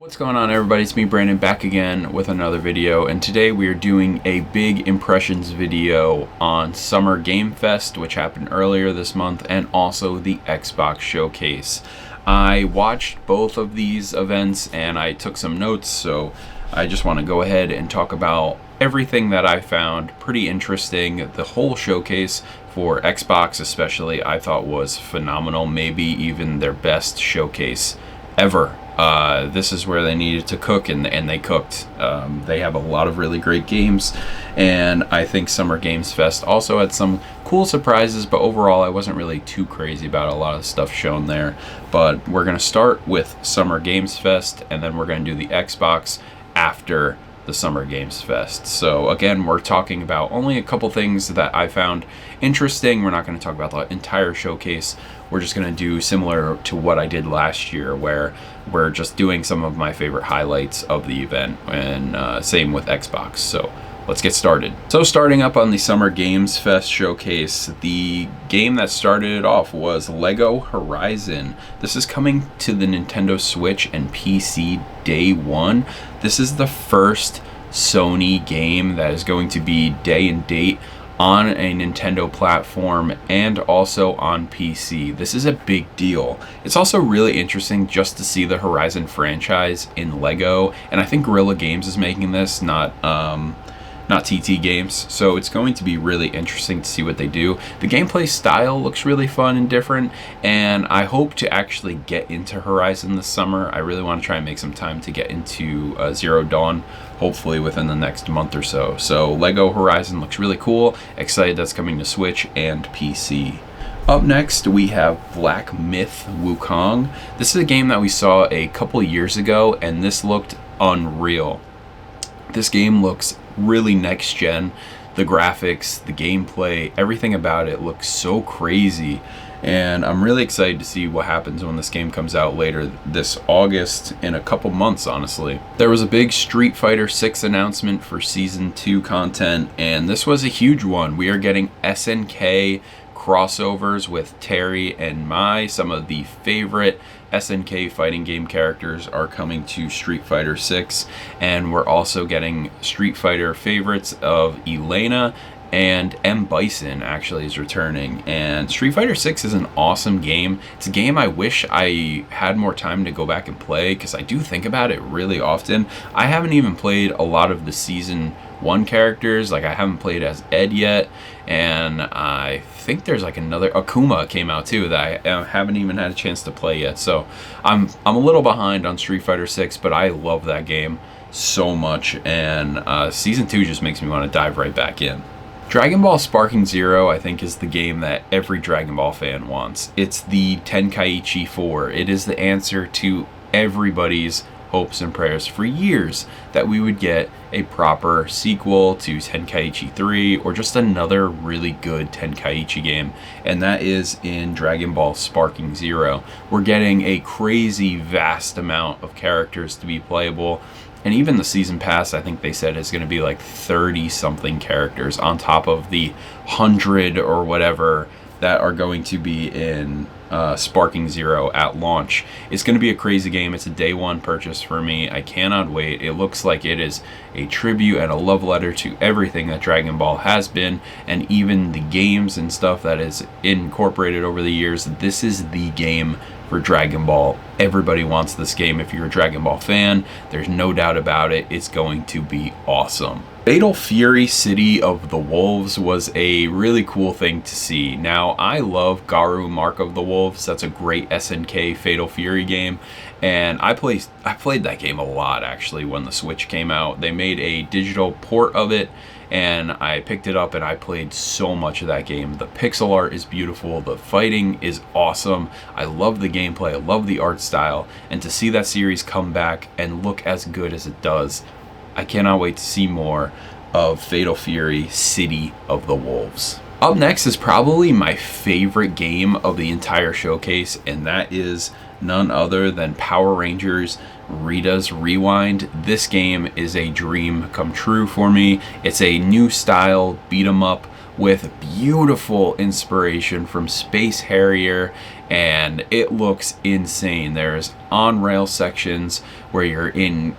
What's going on, everybody? It's me, Brandon, back again with another video, and today we are doing a big impressions video on Summer Game Fest, which happened earlier this month, and also the Xbox Showcase. I watched both of these events and I took some notes, so I just want to go ahead and talk about everything that I found pretty interesting. The whole showcase for Xbox especially I thought was phenomenal, maybe even their best showcase ever. This is where they needed to cook, and they cooked. They have a lot of really great games, and I think Summer Games Fest also had some cool surprises, but overall I wasn't really too crazy about a lot of stuff shown there. But we're going to start with Summer Games Fest, and then we're going to do the Xbox after the Summer Games Fest. So again, we're talking about only a couple things that I found interesting. We're not going to talk about the entire showcase. We're just going to do similar to what I did last year, where we're just doing some of my favorite highlights of the event, and same with Xbox. So let's get started. So starting up on the Summer Games Fest showcase, the game that started it off was Lego Horizon. This is coming to the Nintendo Switch and PC day one. This is the first Sony game that is going to be day and date on a Nintendo platform and also on PC. This is a big deal. It's also really interesting just to see the Horizon franchise in Lego, and I think Guerrilla Games is making this, not TT Games, so it's going to be really interesting to see what they do. The gameplay style looks really fun and different, and I hope to actually get into Horizon this summer. I really want to try and make some time to get into Zero Dawn, hopefully within the next month or so. So Lego Horizon looks really cool. Excited that's coming to Switch and PC. Up next, we have Black Myth Wukong. This is a game that we saw a couple years ago, and this looked unreal. This game looks really next gen. The graphics, the gameplay, everything about it looks so crazy, and I'm really excited to see what happens when this game comes out later this August, in a couple months, honestly. There was a big Street Fighter 6 announcement for Season 2 content, and this was a huge one. We are getting SNK crossovers with Terry and Mai. Some of the favorite SNK fighting game characters are coming to Street Fighter 6, and we're also getting Street Fighter favorites of Elena, and M. Bison actually is returning. And Street Fighter 6 is an awesome game. It's a game I wish I had more time to go back and play, because I do think about it really often. I haven't even played a lot of the Season 1 characters. Like, I haven't played as Ed yet, and I think there's like another Akuma came out too that I haven't even had a chance to play yet. So I'm a little behind on Street Fighter 6, but I love that game so much, and Season 2 just makes me want to dive right back in. Dragon Ball Sparking Zero, I think, is the game that every Dragon Ball fan wants. It's the Tenkaichi 4. It is the answer to everybody's hopes and prayers for years that we would get a proper sequel to Tenkaichi 3, or just another really good Tenkaichi game, and that is in Dragon Ball Sparking Zero. We're getting a crazy vast amount of characters to be playable, and even the season pass, I think they said, is going to be like 30 something characters on top of the 100 or whatever that are going to be in Sparking Zero at launch. It's going to be a crazy game. It's a day one purchase for me. I cannot wait. It looks like it is a tribute and a love letter to everything that Dragon Ball has been, and even the games and stuff that is incorporated over the years. This is the game for Dragon Ball. Everybody wants this game. If you're a Dragon Ball fan, there's no doubt about it. It's going to be awesome. Fatal Fury City of the Wolves was a really cool thing to see. Now, I love Garu Mark of the Wolves. That's a great SNK Fatal Fury game, and I played that game a lot actually when the Switch came out. They made a digital port of it, and I picked it up and I played so much of that game. The pixel art is beautiful, the fighting is awesome, I love the gameplay, I love the art style, and to see that series come back and look as good as it does, I cannot wait to see more of Fatal Fury City of the Wolves. Up next is probably my favorite game of the entire showcase, and that is none other than Power Rangers Rita's Rewind. This game is a dream come true for me. It's a new style beat 'em up with beautiful inspiration from Space Harrier, and it looks insane. There's on-rail sections where you're in,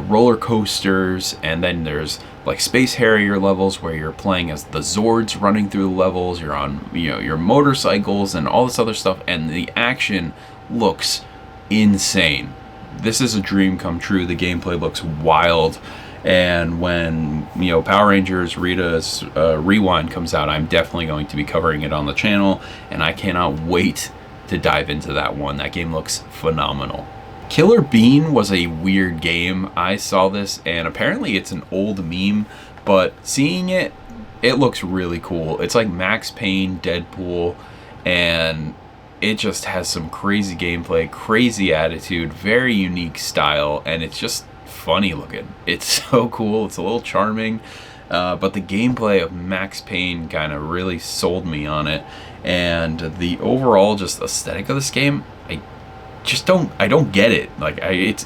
roller coasters, and then there's like Space Harrier levels where you're playing as the Zords running through the levels. You're on, your motorcycles and all this other stuff, and the action looks insane. This is a dream come true. The gameplay looks wild. And when, Power Rangers Rita's Rewind comes out, I'm definitely going to be covering it on the channel, and I cannot wait to dive into that one. That game looks phenomenal. Killer Bean was a weird game. I saw this, and apparently it's an old meme, but seeing it, it looks really cool. It's like Max Payne, Deadpool, and it just has some crazy gameplay, crazy attitude, very unique style, and it's just funny looking. It's so cool. It's a little charming, but the gameplay of Max Payne kind of really sold me on it, and the overall just aesthetic of this game, I don't get it. Like,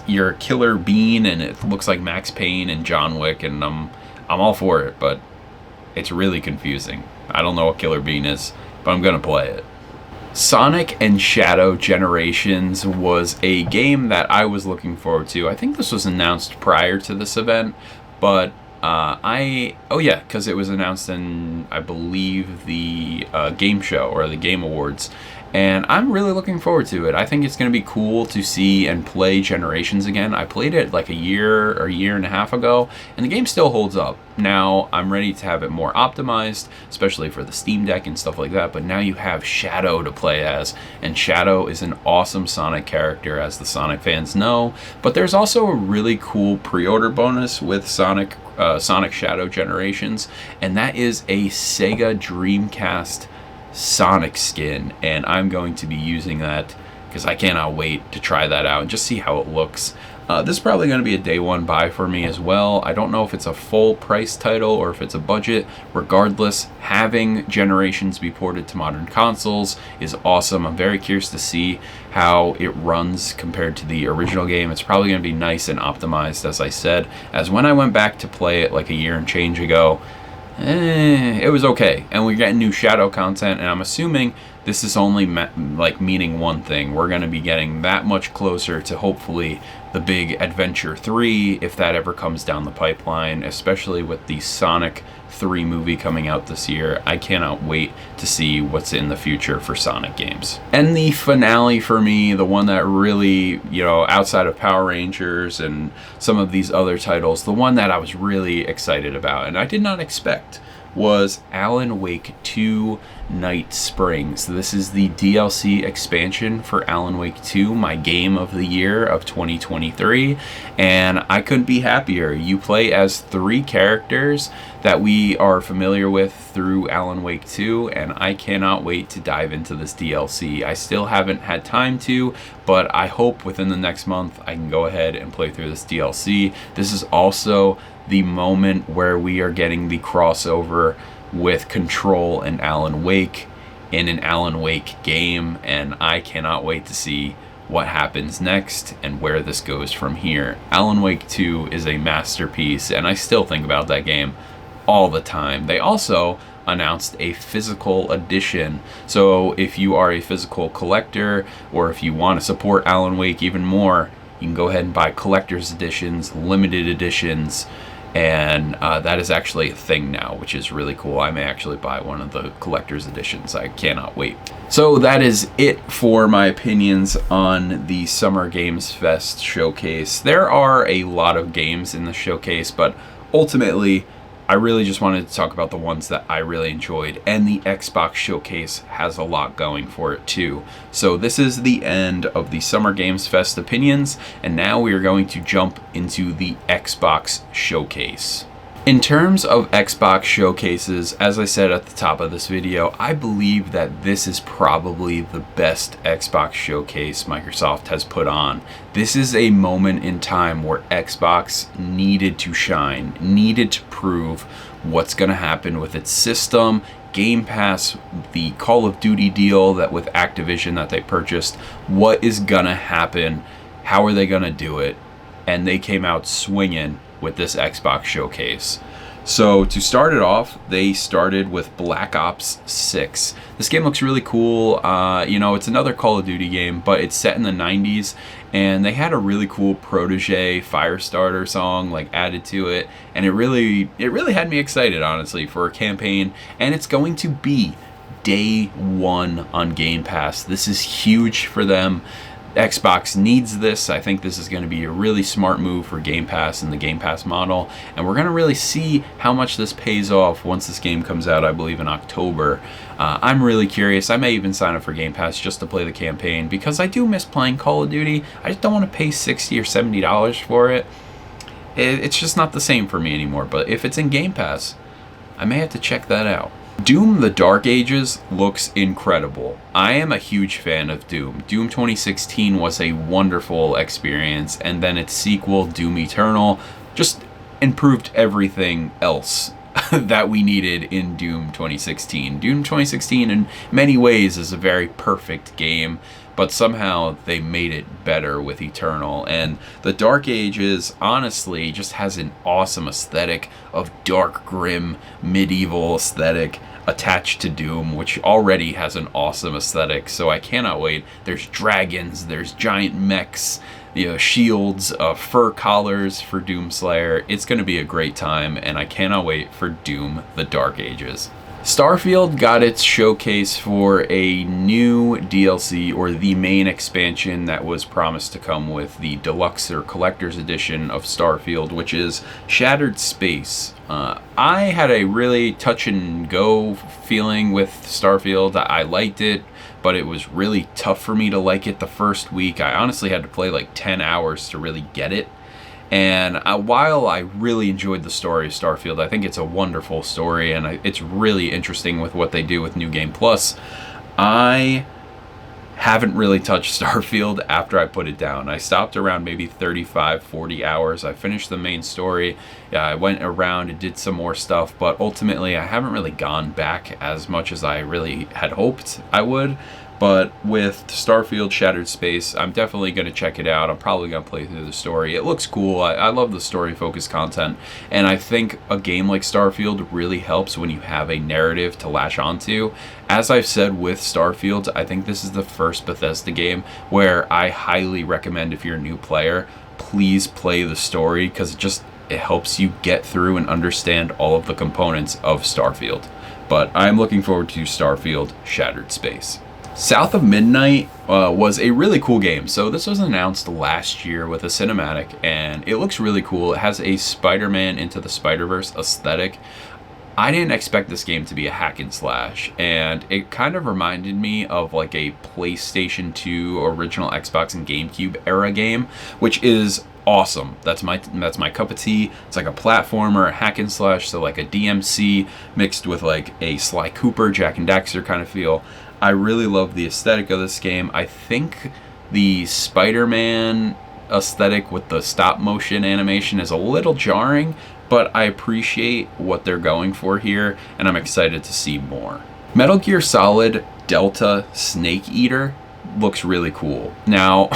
you're a Killer Bean, and it looks like Max Payne and John Wick, and I'm all for it, but it's really confusing. I don't know what Killer Bean is, but I'm gonna play it. Sonic and Shadow Generations was a game that I was looking forward to. I think this was announced prior to this event, but because it was announced in, I believe, the game show or the Game Awards, and I'm really looking forward to it. I think it's going to be cool to see and play Generations again. I played it like a year or a year and a half ago, and the game still holds up. Now I'm ready to have it more optimized, especially for the Steam Deck and stuff like that, but now you have Shadow to play as, and Shadow is an awesome Sonic character, as the Sonic fans know. But there's also a really cool pre-order bonus with Sonic Shadow Generations, and that is a Sega Dreamcast Sonic skin, and I'm going to be using that because I cannot wait to try that out and just see how it looks. This is probably going to be a day one buy for me as well. I don't know if it's a full price title or if it's a budget. Regardless, having Generations be ported to modern consoles is awesome. I'm very curious to see how it runs compared to the original game. It's probably going to be nice and optimized, as I said, as when I went back to play it like a year and change ago, it was okay, and we're getting new Shadow content, and I'm assuming this is only meaning one thing. We're going to be getting that much closer to hopefully the big Adventure 3, if that ever comes down the pipeline, especially with the Sonic 3 movie coming out this year. I cannot wait to see what's in the future for Sonic games. And the finale for me, the one that really, outside of Power Rangers and some of these other titles, the one that I was really excited about and I did not expect was Alan Wake 2 Night Springs. This is the DLC expansion for Alan Wake 2, my game of the year of 2023, and I couldn't be happier. You play as 3 characters that we are familiar with through Alan Wake 2, and I cannot wait to dive into this DLC. I still haven't had time to, but I hope within the next month I can go ahead and play through this DLC. This is also the moment where we are getting the crossover with Control and Alan Wake in an Alan Wake game, and I cannot wait to see what happens next and where this goes from here. Alan Wake 2 is a masterpiece, and I still think about that game all the time. They also announced a physical edition, so if you are a physical collector, or if you want to support Alan Wake even more, you can go ahead and buy collector's editions, limited editions, and that is actually a thing now, which is really cool. I may actually buy one of the collector's editions. I cannot wait. So that is it for my opinions on the Summer Games Fest showcase. There are a lot of games in the showcase, but ultimately I really just wanted to talk about the ones that I really enjoyed, and the Xbox showcase has a lot going for it too. So this is the end of the Summer Games Fest opinions, and now we are going to jump into the Xbox showcase. In terms of Xbox showcases, as I said at the top of this video, I believe that this is probably the best Xbox showcase Microsoft has put on. This is a moment in time where Xbox needed to shine, needed to prove what's going to happen with its system Game Pass, the Call of Duty deal that with Activision that they purchased, what is gonna happen? How are they gonna do it? And they came out swinging with this Xbox showcase. So to start it off, they started with Black Ops 6. This game looks really cool. It's another Call of Duty game, but it's set in the 90s, and they had a really cool Protege Firestarter song like added to it, and it really had me excited, honestly, for a campaign. And it's going to be day one on Game Pass. This is huge for them. Xbox needs this. I think this is going to be a really smart move for Game Pass and the Game Pass model, and we're going to really see how much this pays off once this game comes out, I believe in October. I'm really curious. I may even sign up for Game Pass just to play the campaign, because I do miss playing Call of Duty. I just don't want to pay $60 or $70 for it. It's just not the same for me anymore, but if it's in Game Pass, I may have to check that out. Doom: The Dark Ages looks incredible. I am a huge fan of Doom. Doom 2016 was a wonderful experience, and then its sequel, Doom Eternal, just improved everything else that we needed in Doom 2016. Doom 2016 in many ways is a very perfect game, but somehow they made it better with Eternal. And The Dark Ages honestly just has an awesome aesthetic of dark, grim, medieval aesthetic attached to Doom, which already has an awesome aesthetic, so I cannot wait. There's dragons, there's giant mechs, shields, fur collars for Doomslayer. It's going to be a great time, and I cannot wait for Doom: The Dark Ages. Starfield got its showcase for a new DLC, or the main expansion that was promised to come with the deluxe or collector's edition of Starfield, which is Shattered Space. I had a really touch and go feeling with Starfield. I liked it, but it was really tough for me to like it the first week. I honestly had to play like 10 hours to really get it. And while I really enjoyed the story of Starfield, I think it's a wonderful story, and it's really interesting with what they do with New Game Plus, I haven't really touched Starfield after I put it down. I stopped around maybe 35, 40 hours. I finished the main story. I went around and did some more stuff, but ultimately I haven't really gone back as much as I really had hoped I would. But with Starfield Shattered Space, I'm definitely going to check it out. I'm probably going to play through the story. It looks cool. I love the story-focused content. And I think a game like Starfield really helps when you have a narrative to latch onto. As I've said with Starfield, I think this is the first Bethesda game where I highly recommend, if you're a new player, please play the story, because it helps you get through and understand all of the components of Starfield. But I'm looking forward to Starfield Shattered Space. South of Midnight was a really cool game. So this was announced last year with a cinematic, and it looks really cool. It has a Spider-Man Into the Spider-Verse aesthetic. I didn't expect this game to be a hack and slash, and it kind of reminded me of like a PlayStation 2, original Xbox and GameCube era game, which is awesome. That's my cup of tea. It's like a platformer, a hack and slash, so like a DMC mixed with like a Sly Cooper, Jack and Daxter kind of feel. I really love the aesthetic of this game. I think the Spider-Man aesthetic with the stop motion animation is a little jarring, but I appreciate what they're going for here, and I'm excited to see more. Metal Gear Solid Delta Snake Eater looks really cool. Now,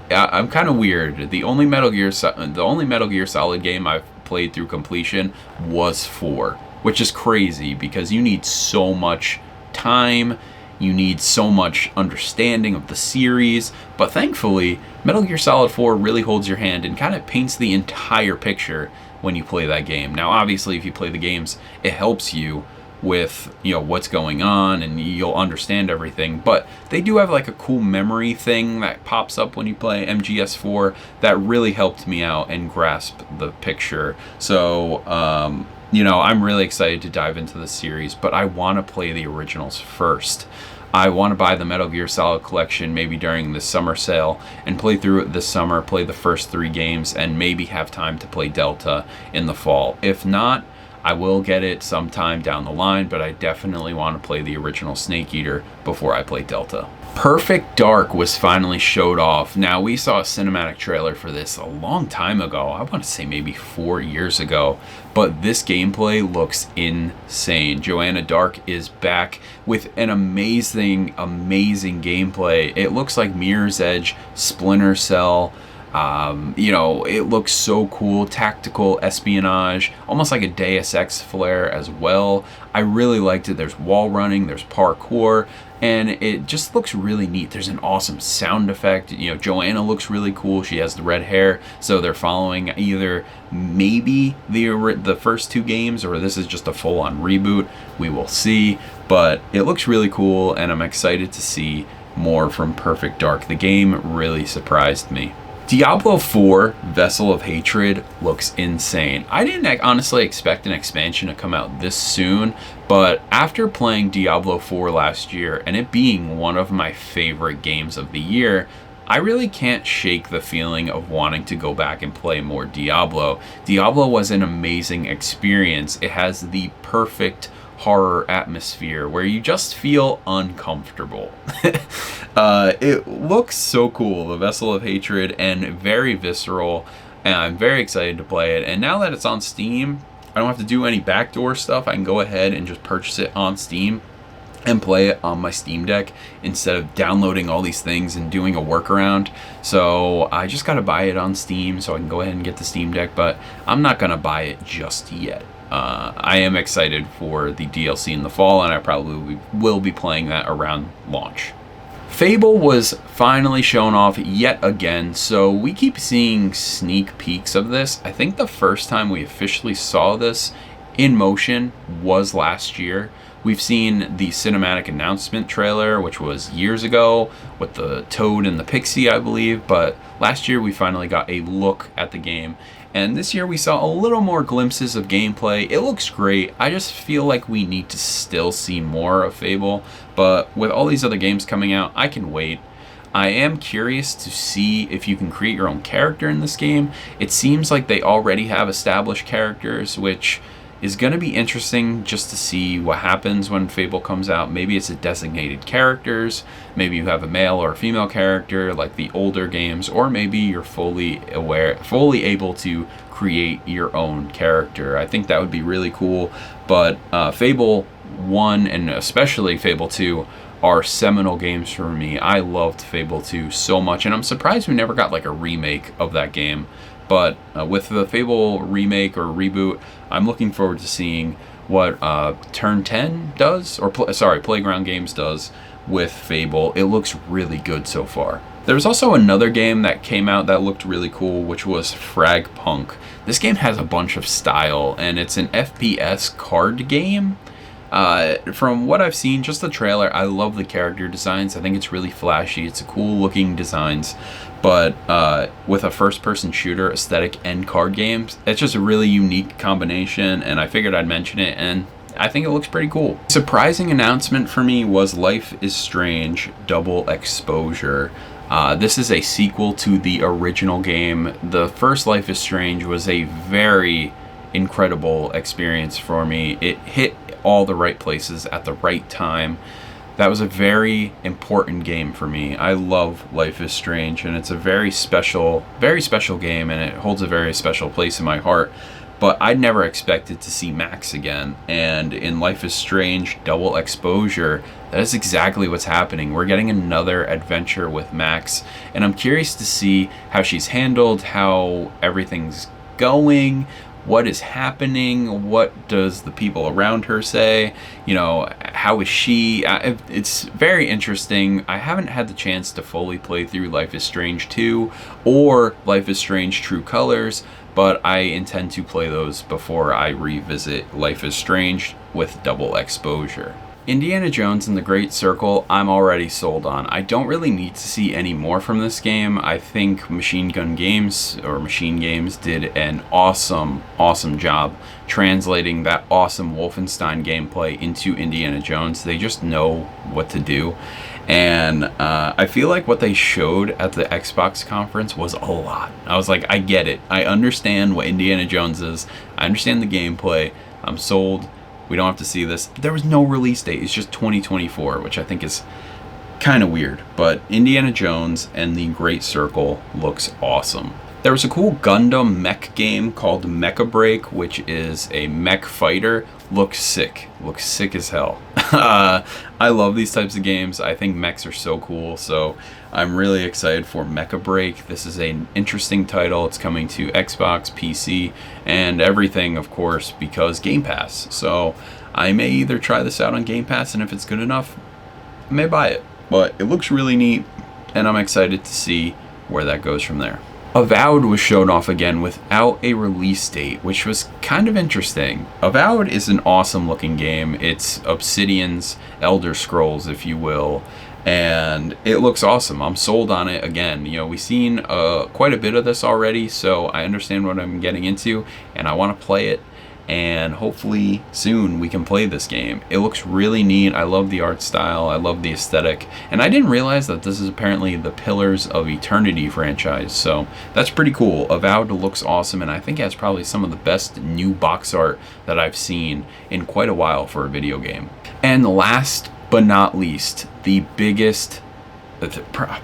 I'm kind of weird. The only Metal Gear Solid game I've played through completion was 4, which is crazy because you need so much time. You need so much understanding of the series, but thankfully, Metal Gear Solid 4 really holds your hand and kind of paints the entire picture when you play that game. Now, obviously, if you play the games, it helps you with, what's going on, and you'll understand everything, but they do have like a cool memory thing that pops up when you play MGS4 that really helped me out and grasp the picture. So, I'm really excited to dive into the series, but I want to play the originals first. I want to buy the Metal Gear Solid collection maybe during the summer sale and play through it this summer, play the first 3 games, and maybe have time to play Delta in the fall. If not, I will get it sometime down the line, but I definitely want to play the original Snake Eater before I play Delta. Perfect Dark was finally showed off. Now, we saw a cinematic trailer for this a long time ago. I want to say maybe 4 years ago. But this gameplay looks insane. Joanna Dark is back with an amazing gameplay. It looks like Mirror's Edge, Splinter Cell. You know, it looks so cool. Tactical espionage, almost like a Deus Ex flair as well. I really liked it. There's wall running, there's parkour, and it just looks really neat. There's an awesome sound effect. You know, Joanna looks really cool. She has the red hair, so they're following either maybe the first 2 games, or this is just a full-on reboot. We will see, but it looks really cool, and I'm excited to see more from Perfect Dark. The game really surprised me. Diablo 4 Vessel of Hatred looks insane. I didn't honestly expect an expansion to come out this soon, but after playing Diablo 4 last year and it being one of my favorite games of the year, I really can't shake the feeling of wanting to go back and play more Diablo. Diablo was an amazing experience. It has the perfect horror atmosphere where you just feel uncomfortable. It looks so cool, the Vessel of Hatred, and very visceral, and I'm very excited to play it. And now that it's on Steam, I don't have to do any backdoor stuff. I can go ahead and just purchase it on Steam and play it on my Steam Deck instead of downloading all these things and doing a workaround. So I just gotta buy it on Steam so I can go ahead and get the Steam Deck, but I'm not gonna buy it just yet. I am excited for the DLC in the fall, and I probably will be playing that around launch. Fable was finally shown off yet again, so we keep seeing sneak peeks of this. I think the first time we officially saw this in motion was last year. We've seen the cinematic announcement trailer, which was years ago, with the Toad and the Pixie, I believe, but last year we finally got a look at the game. And this year we saw a little more glimpses of gameplay. It looks great. I just feel like we need to still see more of Fable. But with all these other games coming out, I can wait. I am curious to see if you can create your own character in this game. It seems like they already have established characters, which is going to be interesting just to see what happens when Fable comes out. Maybe it's a designated characters, maybe you have a male or a female character like the older games, or maybe you're fully able to create your own character. I think that would be really cool, but Fable 1 and especially Fable 2 are seminal games for me. I loved Fable 2 so much, and I'm surprised we never got like a remake of that game. But with the Fable remake or reboot, I'm looking forward to seeing what Turn 10 does, or Playground Games does with Fable. It looks really good so far. There's also another game that came out that looked really cool, which was Fragpunk. This game has a bunch of style, and it's an FPS card game. From what I've seen, just the trailer, I love the character designs. I think it's really flashy. It's a cool looking designs, but with a first-person shooter aesthetic and card games, it's just a really unique combination, and I figured I'd mention it, and I think it looks pretty cool. Surprising announcement for me was Life is Strange Double Exposure. This is a sequel to the original game. The first Life is Strange was a very incredible experience for me. It hit all the right places at the right time. That was a very important game for me. I love Life is Strange, and it's a very special game, and it holds a very special place in my heart. But I never expected to see Max again, and in Life is Strange Double Exposure, that is exactly what's happening. We're getting another adventure with Max, and I'm curious to see how she's handled, how everything's going, what is happening, what does the people around her say, you know, how is she? It's very interesting. I haven't had the chance to fully play through Life is Strange 2 or Life is Strange True Colors, but I intend to play those before I revisit Life is Strange with Double Exposure. Indiana Jones and the Great Circle, I'm already sold on. I don't really need to see any more from this game. I think Machine Games did an awesome job translating that awesome Wolfenstein gameplay into Indiana Jones. They just know what to do. And I feel like what they showed at the Xbox conference was a lot. I was like, I get it. I understand what Indiana Jones is. I understand the gameplay. I'm sold. We don't have to see this. There was no release date. It's just 2024, which I think is kind of weird, but Indiana Jones and the Great Circle looks awesome. There was a cool Gundam mech game called Mecha Break, which is a mech fighter. Looks sick as hell. I love these types of games. I think mechs are so cool, so I'm really excited for Mecha Break. This is an interesting title. It's coming to Xbox, PC, and everything, of course, because Game Pass. So I may either try this out on Game Pass, and if it's good enough, I may buy it. But it looks really neat, and I'm excited to see where that goes from there. Avowed was shown off again without a release date, which was kind of interesting. Avowed is an awesome looking game. It's Obsidian's Elder Scrolls, if you will, and it looks awesome. I'm sold on it again. You know, we've seen quite a bit of this already, so I understand what I'm getting into, and I want to play it. And hopefully soon we can play this game. It looks really neat. I love the art style. I love the aesthetic. And I didn't realize that this is apparently the Pillars of Eternity franchise. So that's pretty cool. Avowed looks awesome, and I think it has probably some of the best new box art that I've seen in quite a while for a video game. And last but not least, the biggest,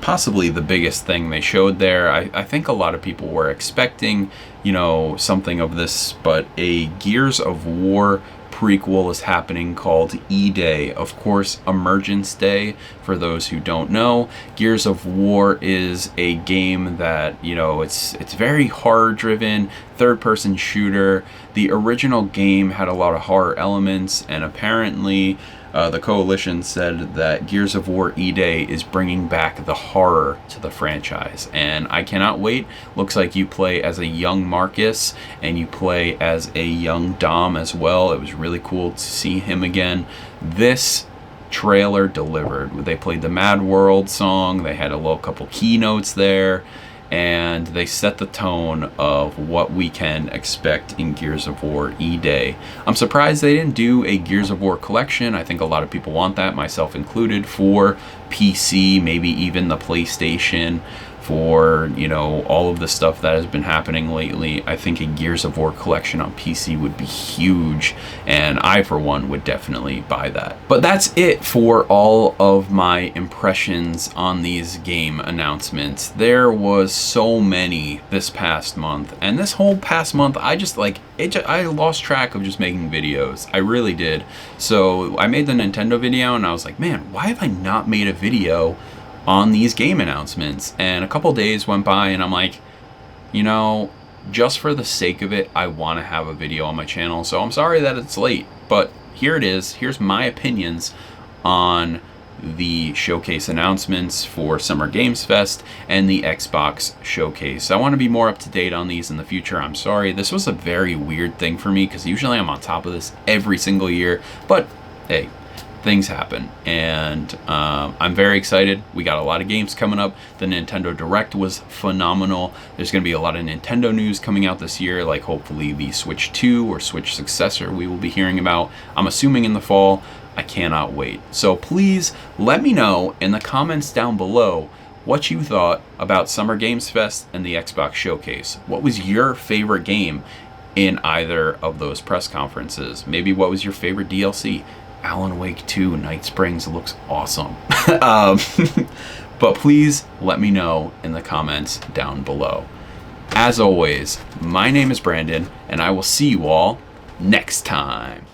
possibly the biggest thing they showed there. I think a lot of people were expecting, you know, something of this, but a Gears of War prequel is happening called E-Day. Of course, Emergence Day, for those who don't know. Gears of War is a game that, you know, it's very horror driven, third person shooter. The original game had a lot of horror elements, and apparently the Coalition said that Gears of War E-Day is bringing back the horror to the franchise, and I cannot wait. Looks like you play as a young Marcus, and you play as a young Dom as well. It was really cool to see him again. This trailer delivered. They played the Mad World song, they had a little couple keynotes there, and they set the tone of what we can expect in Gears of War E-Day. I'm surprised they didn't do a Gears of War collection. I think a lot of people want that, myself included, for PC, maybe even the PlayStation, for, you know, all of the stuff that has been happening lately. I think a Gears of War collection on PC would be huge, and I, for one, would definitely buy that. But that's it for all of my impressions on these game announcements. There was so many this past month, and this whole past month, I lost track of just making videos. I really did. So I made the Nintendo video, and I was like, man, why have I not made a video on these game announcements? And a couple days went by, and I'm like, you know, just for the sake of it, I want to have a video on my channel. So I'm sorry that it's late, but here it is. Here's my opinions on the showcase announcements for Summer Games Fest and the Xbox showcase. I want to be more up to date on these in the future. I'm sorry. This was a very weird thing for me, because usually I'm on top of this every single year, but hey, things happen, and I'm very excited. We got a lot of games coming up. The Nintendo Direct was phenomenal. There's going to be a lot of Nintendo news coming out this year, like hopefully the Switch 2 or Switch successor we will be hearing about, I'm assuming in the fall. I cannot wait. So please let me know in the comments down below what you thought about Summer Games Fest and the Xbox Showcase. What was your favorite game in either of those press conferences? Maybe what was your favorite DLC? Alan Wake 2 Night Springs looks awesome. But please let me know in the comments down below. As always, my name is Brandon, and I will see you all next time.